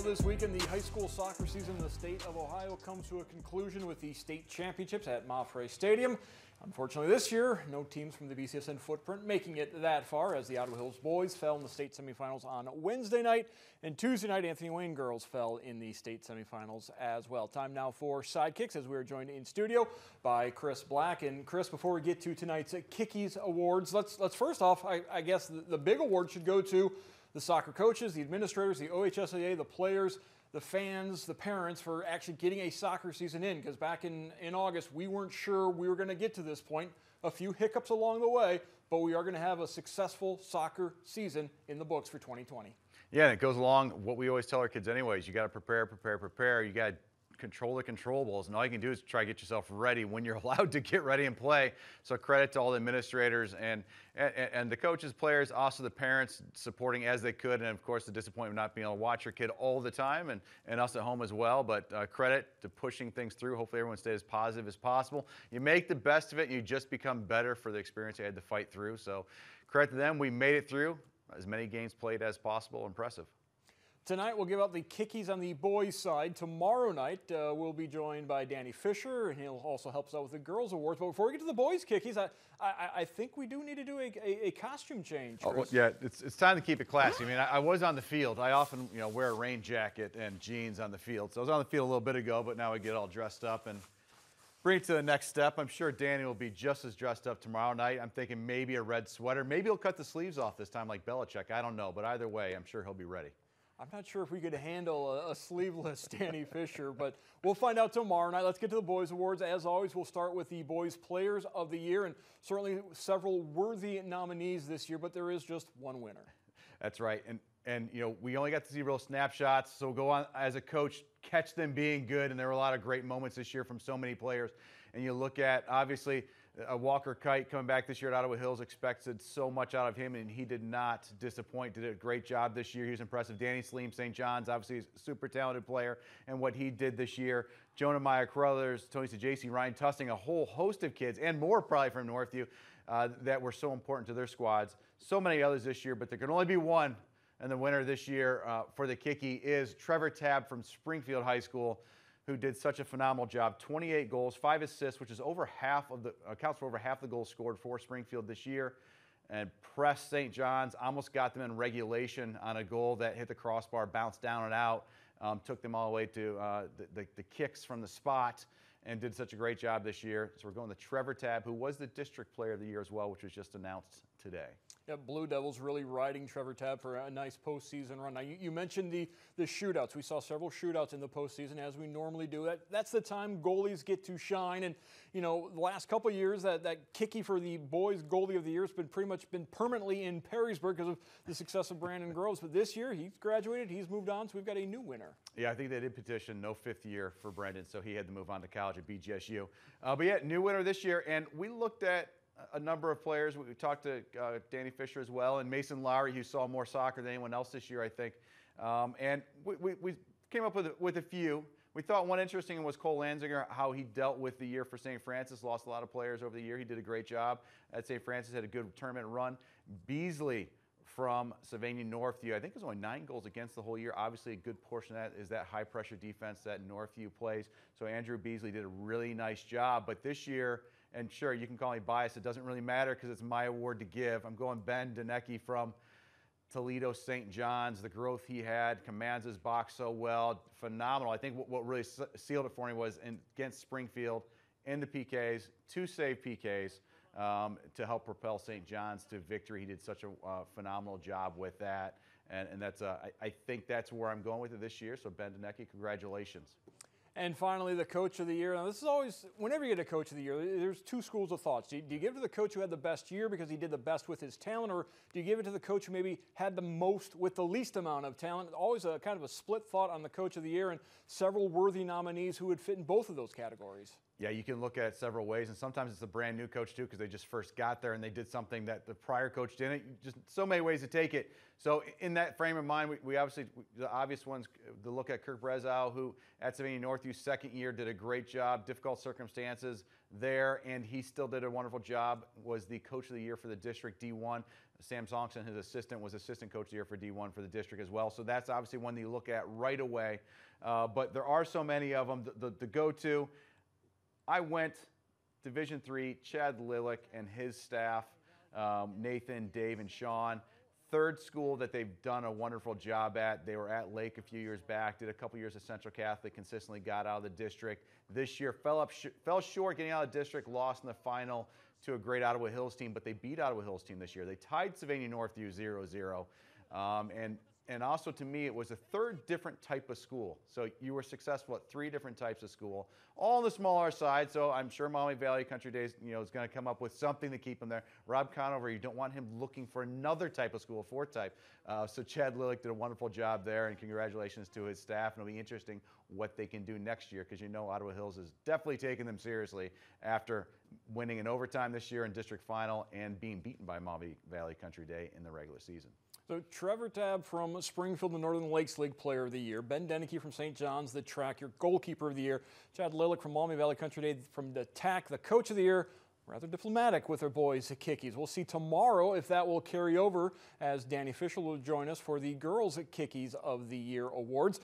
this weekend, the high school soccer season in the state of Ohio comes to a conclusion with the state championships at Mafre Stadium. Unfortunately this year, no teams from the BCSN footprint making it that far, as the Ottawa Hills boys fell in the state semifinals on Wednesday night, and Tuesday night Anthony Wayne girls fell in the state semifinals as well. Time now for Sidekicks, as we are joined in studio by Chris Black. And Chris, before we get to tonight's Kickeys Awards, let's first off, I guess the big award should go to the soccer coaches, the administrators, the OHSAA, the players, the fans, the parents, for actually getting a soccer season in, because back in August, we weren't sure we were going to get to this point. A few hiccups along the way, but we are going to have a successful soccer season in the books for 2020. Yeah, and it goes along what we always tell our kids anyways. You got to prepare, prepare, prepare. You got to control the controllables, and all you can do is try to get yourself ready when you're allowed to get ready and play. So credit to all the administrators and the coaches, players, also the parents supporting as they could, and of course the disappointment of not being able to watch your kid all the time, and us at home as well. But credit to pushing things through. Hopefully everyone stays as positive as possible. You make the best of it, and you just become better for the experience you had to fight through. So credit to them. We made it through. As many games played as possible. Impressive. Tonight we'll give out the Kickeys on the boys' side. Tomorrow night we'll be joined by Danny Fisher, and he'll also help us out with the girls' awards. But before we get to the boys' Kickeys, I think we do need to do a costume change. Oh, well, yeah, it's time to keep it classy. I mean, I was on the field. I often wear a rain jacket and jeans on the field. So I was on the field a little bit ago, but now I get all dressed up and bring it to the next step. I'm sure Danny will be just as dressed up tomorrow night. I'm thinking maybe a red sweater. Maybe he'll cut the sleeves off this time like Belichick. I don't know, but either way, I'm sure he'll be ready. I'm not sure if we could handle a sleeveless Danny Fisher, but we'll find out tomorrow night. Let's get to the Boys Awards. As always, we'll start with the Boys Players of the Year, and certainly several worthy nominees this year, but there is just one winner. That's right, and we only got to see real snapshots, so go on as a coach, catch them being good, and there were a lot of great moments this year from so many players. And you look at, obviously, Walker Kite coming back this year at Ottawa Hills, expected so much out of him, and he did not disappoint. Did a great job this year. He was impressive. Danny Sleem, St. John's, obviously a super talented player, and what he did this year. Jonah Meyer Crothers, Tony Sajaci, Ryan Tusting, a whole host of kids, and more probably from Northview, that were so important to their squads. So many others this year, but there can only be one, and the winner this year for the Kickey is Trevor Tabb from Springfield High School, who did such a phenomenal job. 28 goals, 5 assists, which is over half of the accounts for over half the goals scored for Springfield this year, and pressed St. John's. Almost got them in regulation on a goal that hit the crossbar, bounced down and out. Took them all the way to the kicks from the spot, and did such a great job this year. So we're going to Trevor Tabb, who was the district player of the year as well, which was just announced today. Yeah, Blue Devils really riding Trevor Tabb for a nice postseason run. Now, you mentioned the shootouts. We saw several shootouts in the postseason, as we normally do. That's the time goalies get to shine. And, the last couple of years, that Kickey for the boys goalie of the year has been pretty much been permanently in Perrysburg because of the success of Brandon Groves. But this year, he's graduated, he's moved on, so we've got a new winner. Yeah, I think they did petition no 5th year for Brandon, so he had to move on to college at BGSU. But yeah, new winner this year. And we looked at a number of players. We talked to Danny Fisher as well, and Mason Lowry, who saw more soccer than anyone else this year, I think. And we came up with a few. We thought one interesting one was Cole Lanzinger, how he dealt with the year for St. Francis. Lost a lot of players over the year. He did a great job at St. Francis, had a good tournament run. Beasley from Sylvania Northview, I think it was only 9 goals against the whole year. Obviously, a good portion of that is that high-pressure defense that Northview plays. So Andrew Beasley did a really nice job. But this year, and sure, you can call me biased. It doesn't really matter because it's my award to give. I'm going Ben Denecki from Toledo St. John's. The growth he had, commands his box so well. Phenomenal. I think what really sealed it for me was against Springfield in the PKs, 2 save PKs to help propel St. John's to victory. He did such a phenomenal job with that. And that's I think that's where I'm going with it this year. So Ben Denecki, congratulations. And finally, the Coach of the Year. Now, this is always, whenever you get a Coach of the Year, there's 2 schools of thoughts. Do you give it to the coach who had the best year because he did the best with his talent, or do you give it to the coach who maybe had the most with the least amount of talent? Always a kind of a split thought on the Coach of the Year, and several worthy nominees who would fit in both of those categories. Yeah, you can look at it several ways, and sometimes it's a brand new coach too because they just first got there and they did something that the prior coach didn't. Just so many ways to take it. So in that frame of mind, we obviously, the obvious ones to look at Kirk Brezow, who at Savannah Northview's second year did a great job, difficult circumstances there, and he still did a wonderful job, was the coach of the year for the district D1. Sam Songson, his assistant, was assistant coach of the year for D1 for the district as well. So that's obviously one that you look at right away. But there are so many of them. The go-to, I went Division III, Chad Lillick and his staff, Nathan, Dave, and Sean. Third school that they've done a wonderful job at. They were at Lake a few years back, did a couple years at Central Catholic, consistently got out of the district. This year fell short getting out of the district, lost in the final to a great Ottawa Hills team, but they beat Ottawa Hills team this year. They tied Savannah Northview 0-0. And also, to me, it was a third different type of school. So you were successful at 3 different types of school, all on the smaller side. So I'm sure Maumee Valley Country Days, is going to come up with something to keep him there. Rob Conover, you don't want him looking for another type of school, 4th type. So Chad Lillick did a wonderful job there, and congratulations to his staff. And it'll be interesting what they can do next year, because Ottawa Hills is definitely taking them seriously after winning in overtime this year in district final and being beaten by Maumee Valley Country Day in the regular season. So Trevor Tabb from Springfield, the Northern Lakes League Player of the Year. Ben Deneke from St. John's, the track, your Goalkeeper of the Year. Chad Lillick from Maumee Valley Country Day from the TAC, the Coach of the Year. Rather diplomatic with their boys at Kickeys. We'll see tomorrow if that will carry over, as Danny Fisher will join us for the Girls at Kickeys of the Year Awards.